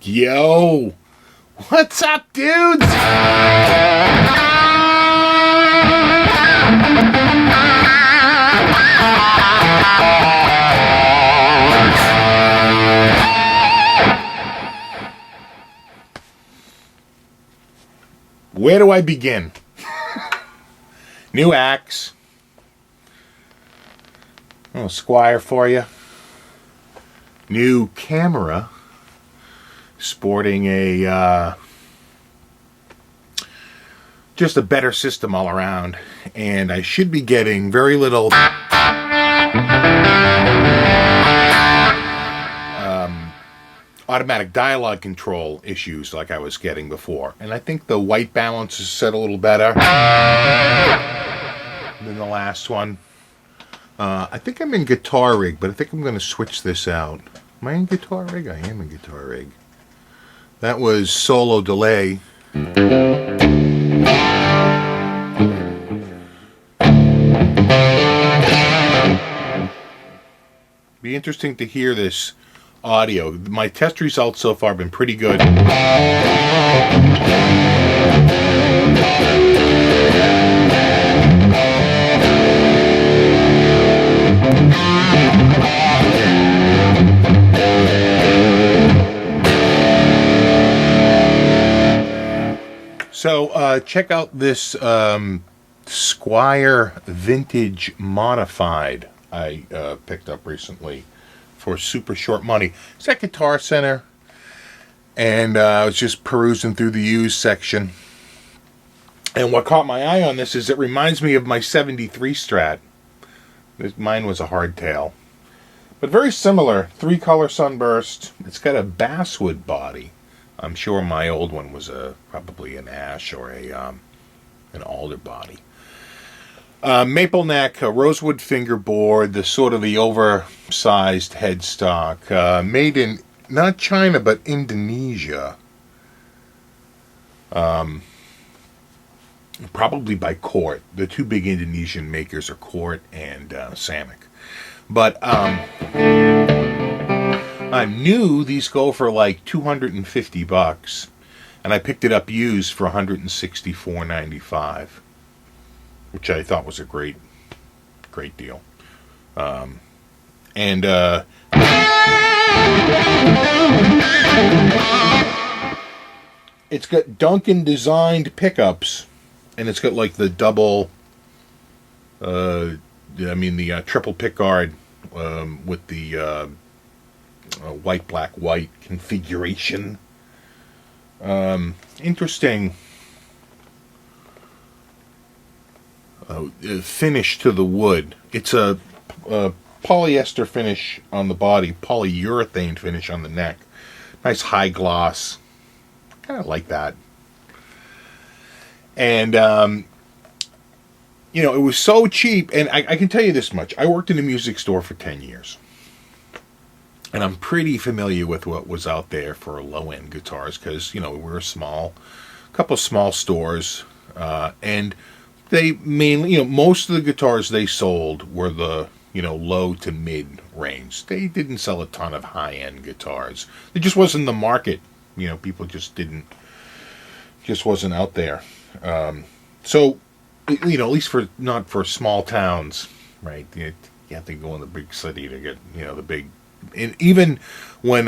Yo, what's up, dudes? Where do I begin? New axe. Oh, Squier for you. New camera. Sporting a just a better system all around, and I should be getting very little automatic dialogue control issues like I was getting before, and I think the white balance is set a little better than the last one. I think I'm in guitar rig, but I think I'm going to switch this out. Am I in guitar rig? I am in guitar rig. That was solo delay. Be interesting to hear this audio. My test results so far have been pretty good. So check out this Squier Vintage Modified I picked up recently for super short money. It's at Guitar Center, and I was just perusing through the used section. And what caught my eye on this is it reminds me of my 73 Strat. Mine was a hardtail. But very similar, 3-color sunburst. It's got a basswood body. I'm sure my old one was probably an ash or an alder body. Maple neck, a rosewood fingerboard, the sort of the oversized headstock, made in not China but Indonesia. Probably by Court. The two big Indonesian makers are Court and Samick. But I knew these go for like $250, and I picked it up used for $164.95, which I thought was a great deal. It's got Duncan designed pickups, and it's got like the double, the triple pickguard with the white, black, white configuration. Interesting finish to the wood. It's a polyester finish on the body, polyurethane finish on the neck. Nice high gloss. Kind of like that. And it was so cheap. And I can tell you this much: I worked in a music store for 10 years. And I'm pretty familiar with what was out there for low-end guitars because, we're a couple small stores. And they mainly, most of the guitars they sold were the, low to mid range. They didn't sell a ton of high-end guitars. It just wasn't the market. People just wasn't out there. So, at least not for small towns, right? You have to go in the big city to get, the big. And even when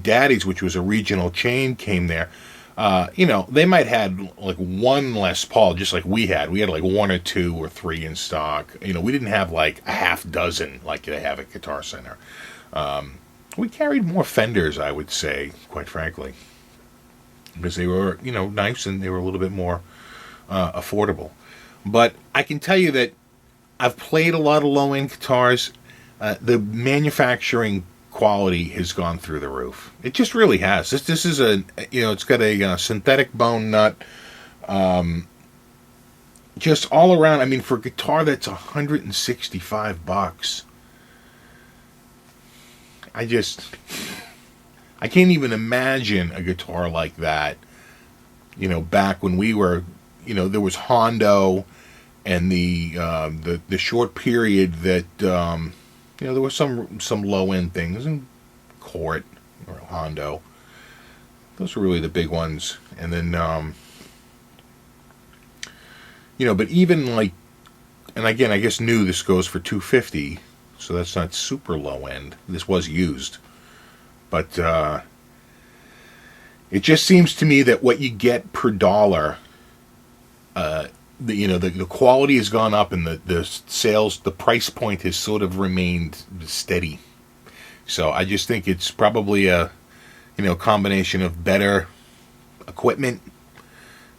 Daddy's, which was a regional chain, came there, they might had like one Les Paul, just like we had. We had like 1 or 2 or 3 in stock. We didn't have like a half dozen like they have at Guitar Center. We carried more Fenders, I would say, quite frankly, because they were, nice and they were a little bit more affordable. But I can tell you that I've played a lot of low-end guitars. The manufacturing quality has gone through the roof. It just really has. This is it's got a synthetic bone nut. Just all around. I mean, for a guitar that's $165, I can't even imagine a guitar like that. Back when we were, there was Hondo, and the short period that there were some low end things in Court or Hondo, those are really the big ones. And then, but even like, and again, I guess new, this goes for $250, so that's not super low end. This was used, but it just seems to me that what you get per dollar, the quality has gone up, and the sales, the price point has sort of remained steady. So I just think it's probably a combination of better equipment,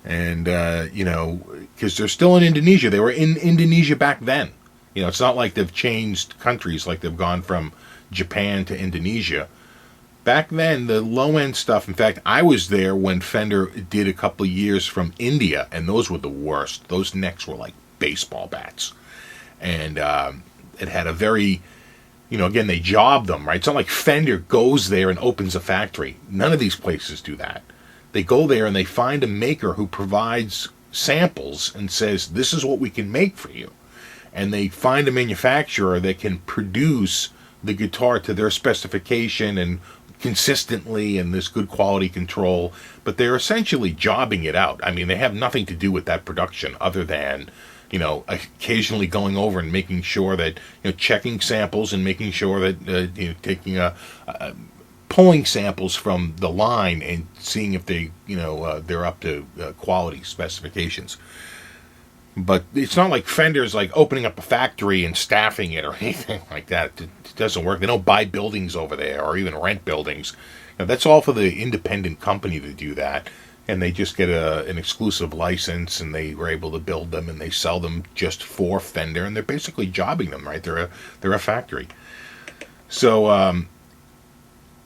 and because they're still in Indonesia. They were in Indonesia back then. It's not like they've changed countries, like they've gone from Japan to Indonesia. Back then, the low-end stuff, in fact, I was there when Fender did a couple of years from India, and those were the worst. Those necks were like baseball bats. And it had a very, again, they job them, right? It's not like Fender goes there and opens a factory. None of these places do that. They go there and they find a maker who provides samples and says, this is what we can make for you. And they find a manufacturer that can produce the guitar to their specification and consistently, and this good quality control, but they're essentially jobbing it out. I mean, they have nothing to do with that production other than, occasionally going over and making sure that, checking samples and making sure that, taking pulling samples from the line and seeing if they, they're up to quality specifications. But it's not like Fender's like opening up a factory and staffing it or anything like that. It doesn't work. They don't buy buildings over there or even rent buildings. That's all for the independent company to do that. And they just get an exclusive license, and they were able to build them, and they sell them just for Fender, and they're basically jobbing them, right? They're a factory. So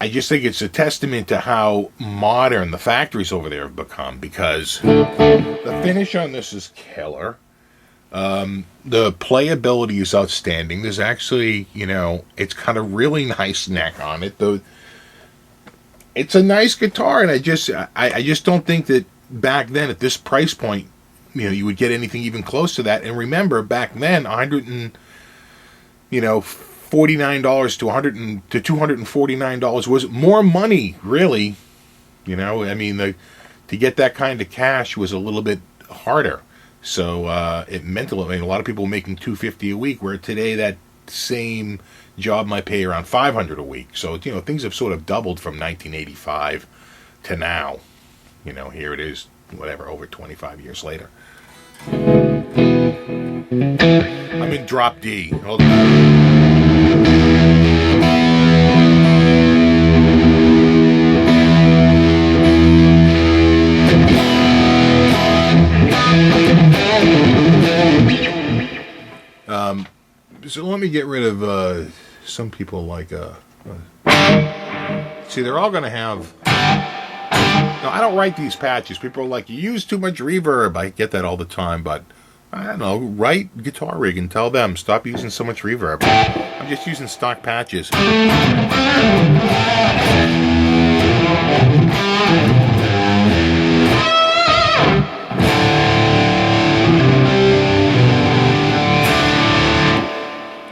I just think it's a testament to how modern the factories over there have become, because the finish on this is killer. The playability is outstanding. There's actually, it's got a really nice neck on it. Though it's a nice guitar, and I just don't think that back then at this price point, you would get anything even close to that. And remember, back then, $149 to $249 was more money, really. To get that kind of cash was a little bit harder. So it meant a lot of people were making $250 a week, where today that same job might pay around $500 a week. So things have sort of doubled from 1985 to now. Here it is, over 25 years later. I'm in drop D. Hold on. So let me get rid of some people like see, they're all going to have. Now, I don't write these patches. People are like, you use too much reverb. I get that all the time, but I don't know. Write Guitar Rig and tell them, stop using so much reverb. I'm just using stock patches.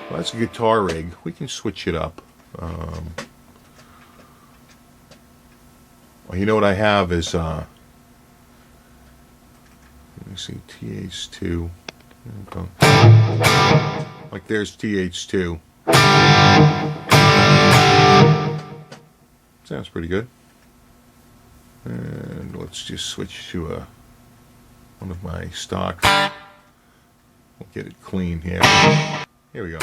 That's a Guitar Rig. We can switch it up. Well, you know what I have is, let me see, TH2. Like there's TH2. Sounds pretty good. And let's just switch to one of my stocks. We'll get it clean here. Here we go.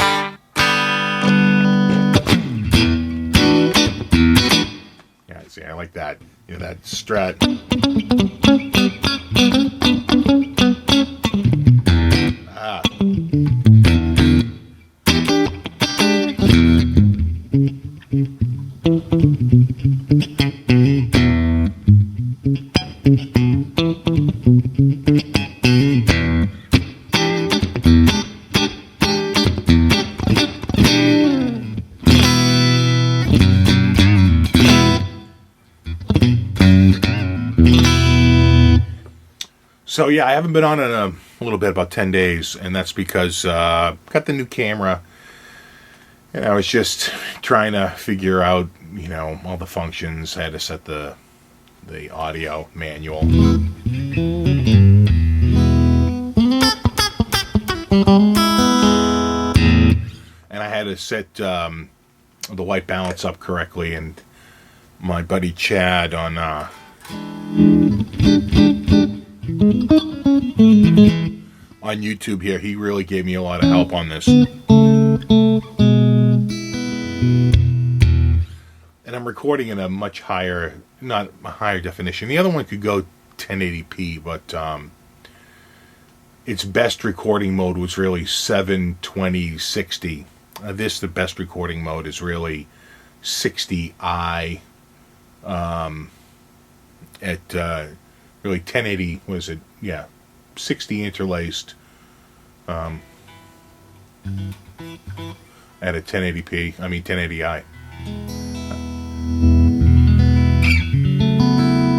Yeah, see, I like that. That Strat. Ah. So yeah, I haven't been on in a little bit, about 10 days, and that's because got the new camera, and I was just trying to figure out, all the functions. I had to set the the audio manual. And I had to set the white balance up correctly, and my buddy Chad on YouTube here, he really gave me a lot of help on this. And I'm recording in a much higher, not a higher definition. The other one could go 1080p, but its best recording mode was really 720/60. The best recording mode is really 60i at really 1080, was it? Yeah, 60 interlaced at a 1080p, I mean 1080i.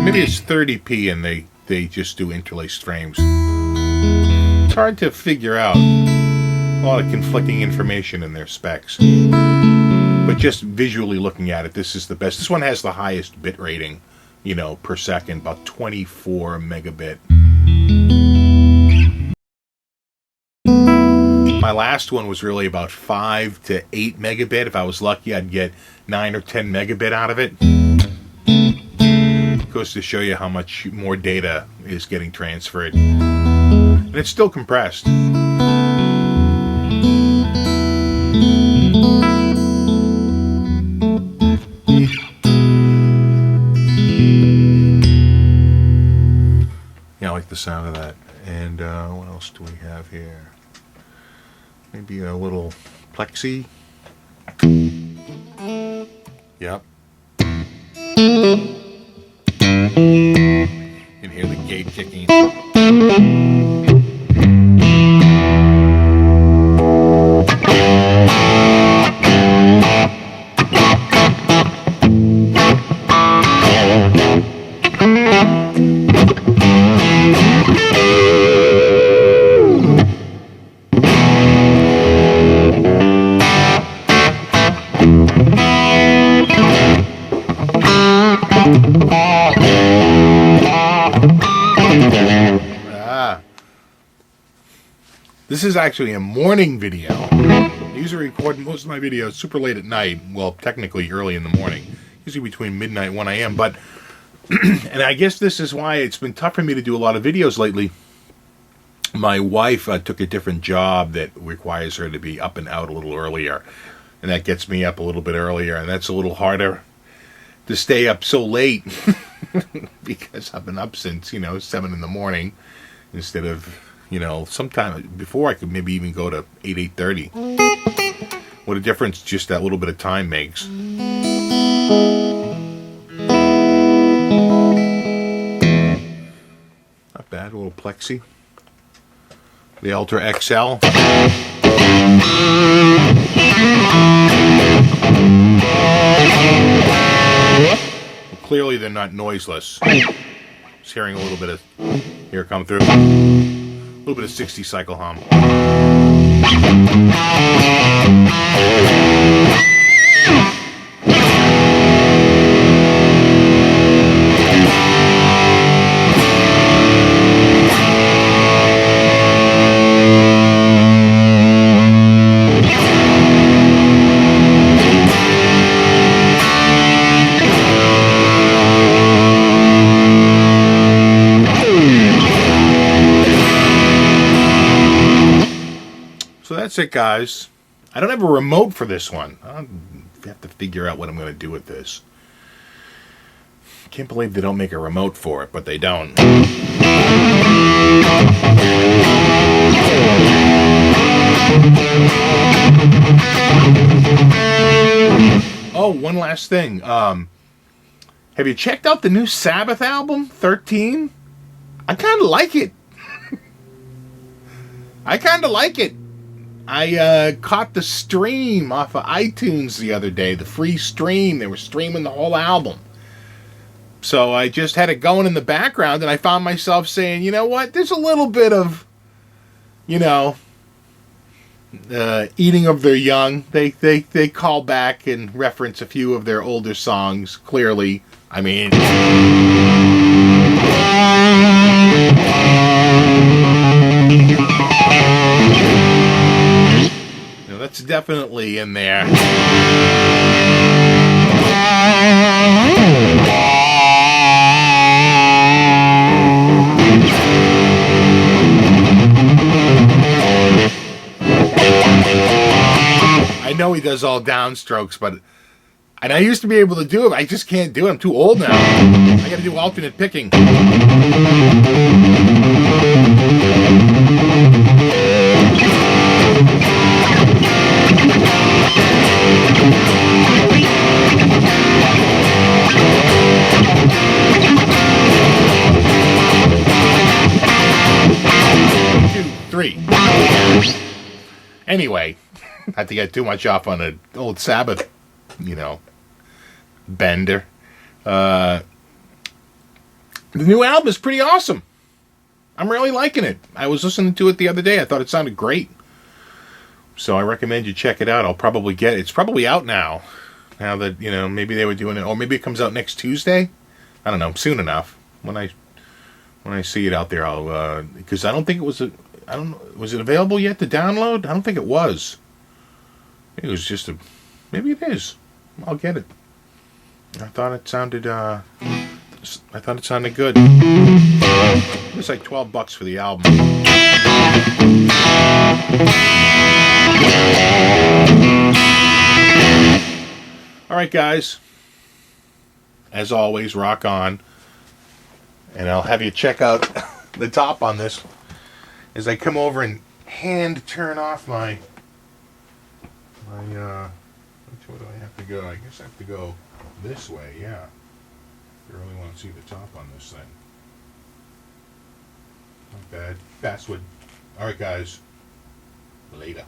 Maybe it's 30p and they just do interlaced frames. It's hard to figure out. A lot of conflicting information in their specs. But just visually looking at it, this is the best. This one has the highest bit rating, per second, about 24 megabit. My last one was really about 5 to 8 megabit. If I was lucky, I'd get 9 or 10 megabit out of it. It goes to show you how much more data is getting transferred. And it's still compressed. Yeah, I like the sound of that. And what else do we have here? Maybe a little plexi. Yep. You can hear the gate kicking. This is actually a morning video. I usually record most of my videos super late at night. Well, technically early in the morning. Usually between midnight and 1 a.m. But, and I guess this is why it's been tough for me to do a lot of videos lately. My wife took a different job that requires her to be up and out a little earlier. And that gets me up a little bit earlier. And that's a little harder to stay up so late. Because I've been up since, 7 in the morning. Instead of, sometime before I could maybe even go to 8:30. What a difference just that little bit of time makes. Not bad, a little plexi. The Ultra XL. Clearly they're not noiseless. Just hearing a little bit of here come through. A little bit of 60 cycle hum. So that's it, guys. I don't have a remote for this one. I have to figure out what I'm going to do with this. Can't believe they don't make a remote for it, but they don't. Oh, one last thing. Have you checked out the new Sabbath album, 13? I kind of like it. I caught the stream off of iTunes the other day, the free stream. They were streaming the whole album. So I just had it going in the background, and I found myself saying, you know what, there's a little bit of, eating of their young. They call back and reference a few of their older songs. Clearly, I mean, you know, that's definitely in there. I know he does all downstrokes, and I used to be able to do it. I just can't do it. I'm too old now. I got to do alternate picking. Two, three. Anyway. Not to get too much off on an old Sabbath, you know, bender. The new album is pretty awesome. I'm really liking it. I was listening to it the other day. I thought it sounded great. So I recommend you check it out. I'll probably get it. It's probably out now. Now that, you know, maybe they were doing it. Or maybe it comes out next Tuesday. I don't know. Soon enough. When I see it out there, I'll... because I don't think it was... I don't know. Was it available yet to download? I don't think it was. It was just a... Maybe it is. I'll get it. I thought it sounded good. It was like $12 for the album. Alright guys. As always, rock on. And I'll have you check out the top on this as I come over and hand turn off my which way do I have to go? I guess I have to go this way, yeah. You really want to see the top on this thing. Not bad. Fastwood. Alright guys. Later.